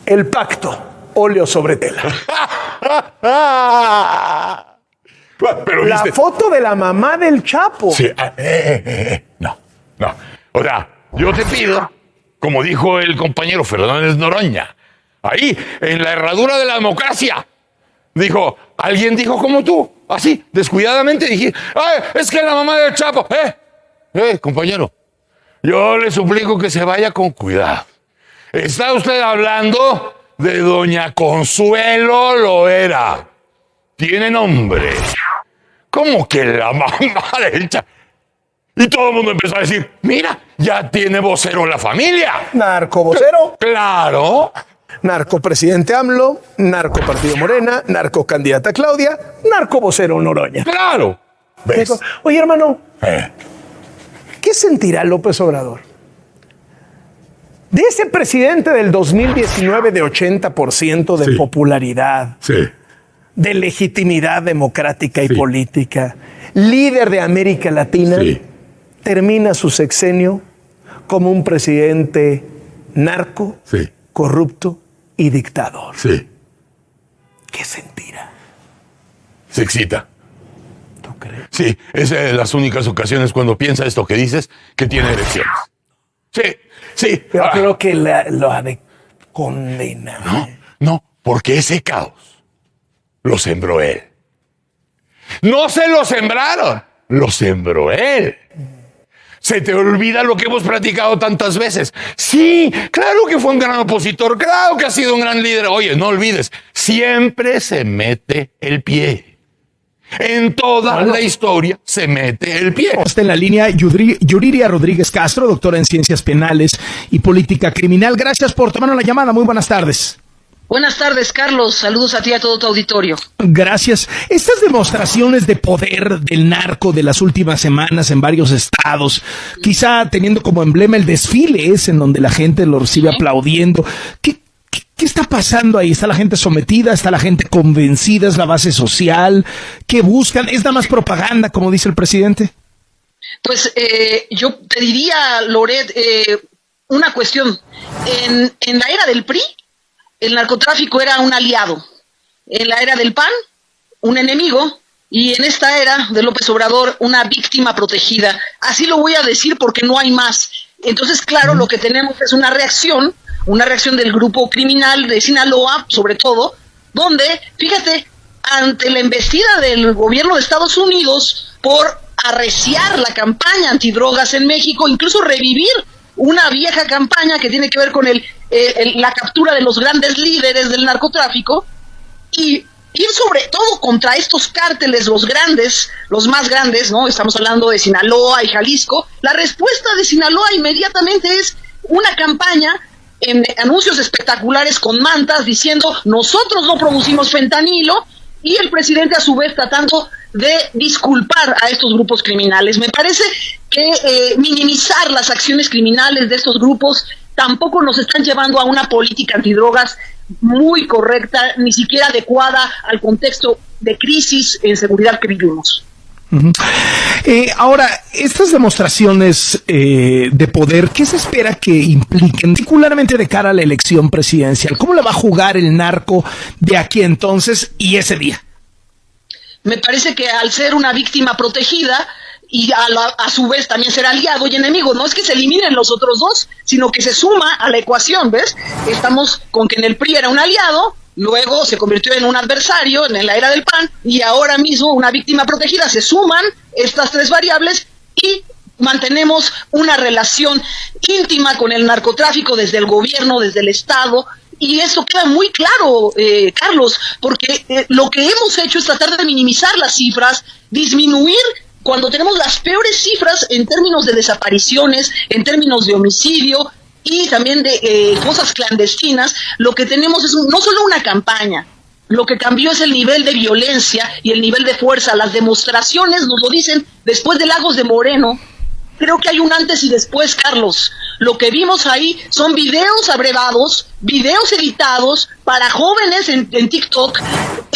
El pacto, óleo sobre tela. Pero La foto de la mamá del Chapo. Sí, no. O sea, yo te pido, como dijo el compañero Fernández Noroña, ahí, en la herradura de la democracia, alguien dijo como tú, así, descuidadamente, dije, ¡ay, es que la mamá del Chapo! Compañero, yo le suplico que se vaya con cuidado. Está usted hablando de doña Consuelo Loera. Tiene nombre. ¿Cómo que la mamá del Chapo? Y todo el mundo empezó a decir, mira, ya tiene vocero en la familia. Narcovocero. Claro. Narcopresidente AMLO, narcopartido Morena, narcocandidata Claudia, narcovocero Noroña. Claro. ¿Ves? Oye, hermano, ¿qué sentirá López Obrador? De ese presidente del 2019 de 80% de popularidad, de legitimidad democrática y política, líder de América Latina, termina su sexenio como un presidente narco, corrupto y dictador. ¿Qué sentirá? Se excita. ¿Tú crees? Sí, es de las únicas ocasiones cuando piensa esto que dices, que tiene elecciones. Sí. Pero creo que lo ha de condenar. No, porque ese caos lo sembró él. No se lo sembraron, lo sembró él. Se te olvida lo que hemos platicado tantas veces. Sí, claro que fue un gran opositor, claro que ha sido un gran líder. Oye, no olvides, siempre se mete el pie. En toda la historia se mete el pie. Está en la línea Yuriria Rodríguez Castro, doctora en Ciencias Penales y Política Criminal. Gracias por tomarnos la llamada. Muy buenas tardes. Buenas tardes, Carlos. Saludos a ti y a todo tu auditorio. Gracias. Estas demostraciones de poder del narco de las últimas semanas en varios estados, quizá teniendo como emblema el desfile ese en donde la gente lo recibe aplaudiendo. ¿Qué está pasando ahí? ¿Está la gente sometida? ¿Está la gente convencida? ¿Es la base social? ¿Qué buscan? ¿Es nada más propaganda, como dice el presidente? Pues yo te diría, Loret, una cuestión. En la era del PRI, el narcotráfico era un aliado. En la era del PAN, un enemigo. Y en esta era de López Obrador, una víctima protegida. Así lo voy a decir porque no hay más. Entonces, claro, lo que tenemos es una reacción del grupo criminal de Sinaloa, sobre todo, donde, fíjate, ante la embestida del gobierno de Estados Unidos por arreciar la campaña antidrogas en México, incluso revivir una vieja campaña que tiene que ver con la captura de los grandes líderes del narcotráfico, y ir sobre todo contra estos cárteles, los más grandes, ¿no? Estamos hablando de Sinaloa y Jalisco. La respuesta de Sinaloa inmediatamente es una campaña en anuncios espectaculares con mantas diciendo nosotros no producimos fentanilo, y el presidente a su vez tratando de disculpar a estos grupos criminales. Me parece que minimizar las acciones criminales de estos grupos tampoco nos están llevando a una política antidrogas muy correcta, ni siquiera adecuada al contexto de crisis en seguridad que vivimos. Ahora, estas demostraciones de poder, ¿qué se espera que impliquen, particularmente de cara a la elección presidencial? ¿Cómo le va a jugar el narco de aquí entonces y ese día? Me parece que al ser una víctima protegida y a su vez también ser aliado y enemigo, no es que se eliminen los otros dos, sino que se suma a la ecuación, ¿ves? Estamos con que en el PRI era un aliado, luego se convirtió en un adversario en la era del PAN, y ahora mismo una víctima protegida. Se suman estas tres variables y mantenemos una relación íntima con el narcotráfico desde el gobierno, desde el Estado, y eso queda muy claro, Carlos, porque lo que hemos hecho es tratar de minimizar las cifras, disminuir cuando tenemos las peores cifras en términos de desapariciones, en términos de homicidio, y también de cosas clandestinas. Lo que tenemos es no solo una campaña, lo que cambió es el nivel de violencia y el nivel de fuerza. Las demostraciones nos lo dicen después de Lagos de Moreno. Creo que hay un antes y después, Carlos. Lo que vimos ahí son videos abrevados, videos editados para jóvenes en TikTok,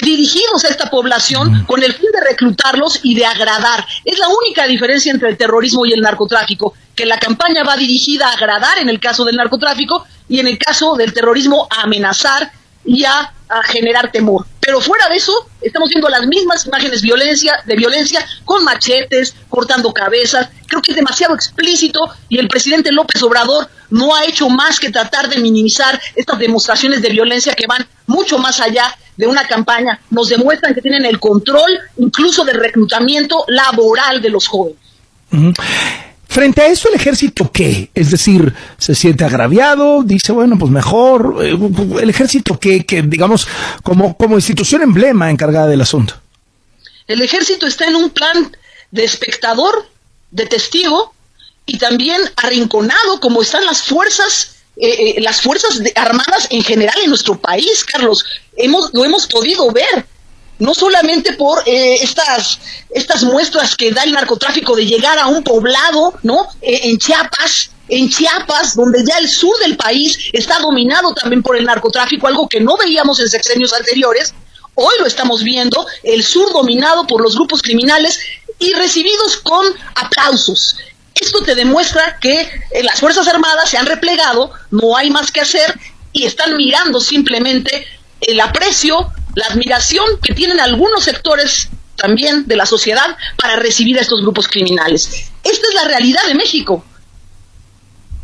dirigidos a esta población con el fin de reclutarlos y de agradar. Es la única diferencia entre el terrorismo y el narcotráfico, que la campaña va dirigida a agradar en el caso del narcotráfico, y en el caso del terrorismo a amenazar y a generar temor. Pero fuera de eso, estamos viendo las mismas imágenes de violencia con machetes, cortando cabezas. Creo que es demasiado explícito y el presidente López Obrador no ha hecho más que tratar de minimizar estas demostraciones de violencia que van mucho más allá de una campaña. Nos demuestran que tienen el control incluso del reclutamiento laboral de los jóvenes. Uh-huh. Frente a esto, ¿el ejército qué? Es decir, ¿se siente agraviado? Dice, bueno, pues mejor. ¿El ejército qué? Que digamos, como institución emblema encargada del asunto. El ejército está en un plan de espectador, de testigo, y también arrinconado, como están las fuerzas armadas en general en nuestro país, Carlos. Lo hemos podido ver. No solamente por estas muestras que da el narcotráfico de llegar a un poblado, ¿no? En Chiapas, donde ya el sur del país está dominado también por el narcotráfico, algo que no veíamos en sexenios anteriores. Hoy lo estamos viendo, el sur dominado por los grupos criminales y recibidos con aplausos. Esto te demuestra que las Fuerzas Armadas se han replegado, no hay más que hacer y están mirando simplemente el aprecio, la admiración que tienen algunos sectores también de la sociedad para recibir a estos grupos criminales. Esta es la realidad de México.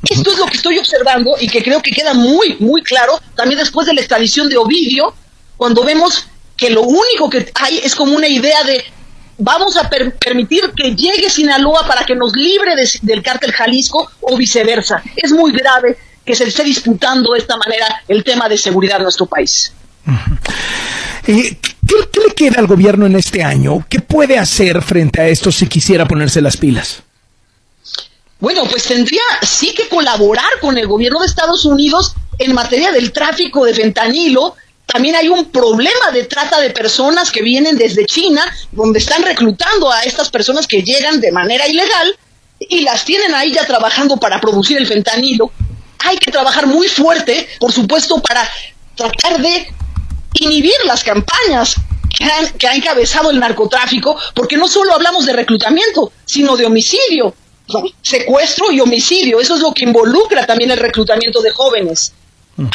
Esto es lo que estoy observando y que creo que queda muy, muy claro también después de la extradición de Ovidio, cuando vemos que lo único que hay es como una idea de vamos a permitir que llegue Sinaloa para que nos libre del cártel Jalisco o viceversa. Es muy grave que se esté disputando de esta manera el tema de seguridad de nuestro país. ¿Qué le queda al gobierno en este año? ¿Qué puede hacer frente a esto si quisiera ponerse las pilas? Bueno, pues tendría sí que colaborar con el gobierno de Estados Unidos en materia del tráfico de fentanilo. También hay un problema de trata de personas que vienen desde China, donde están reclutando a estas personas que llegan de manera ilegal y las tienen ahí ya trabajando para producir el fentanilo. Hay que trabajar muy fuerte, por supuesto, para tratar de inhibir las campañas que ha encabezado el narcotráfico, porque no solo hablamos de reclutamiento, sino de homicidio, ¿no? Secuestro y homicidio, eso es lo que involucra también el reclutamiento de jóvenes.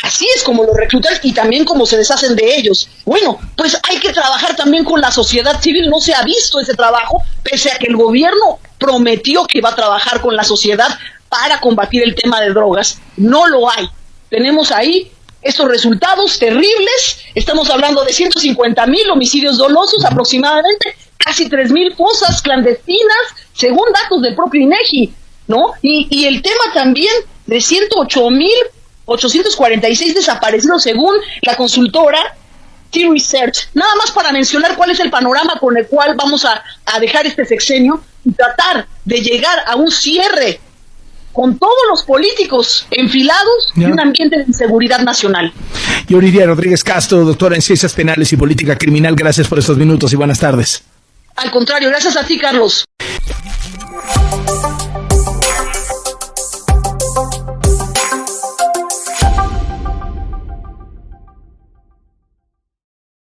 Así es como los reclutan y también como se deshacen de ellos. Bueno, pues hay que trabajar también con la sociedad civil, no se ha visto ese trabajo, pese a que el gobierno prometió que iba a trabajar con la sociedad para combatir el tema de drogas, no lo hay. Tenemos ahí estos resultados terribles, estamos hablando de 150,000 homicidios dolosos aproximadamente, casi 3,000 fosas clandestinas, según datos del propio INEGI, ¿no? Y el tema también de 108,846 desaparecidos según la consultora T-Research. Nada más para mencionar cuál es el panorama con el cual vamos a dejar este sexenio y tratar de llegar a un cierre con todos los políticos enfilados y un ambiente de inseguridad nacional. Yuridia Rodríguez Castro, doctora en Ciencias Penales y Política Criminal, gracias por estos minutos y buenas tardes. Al contrario, gracias a ti, Carlos.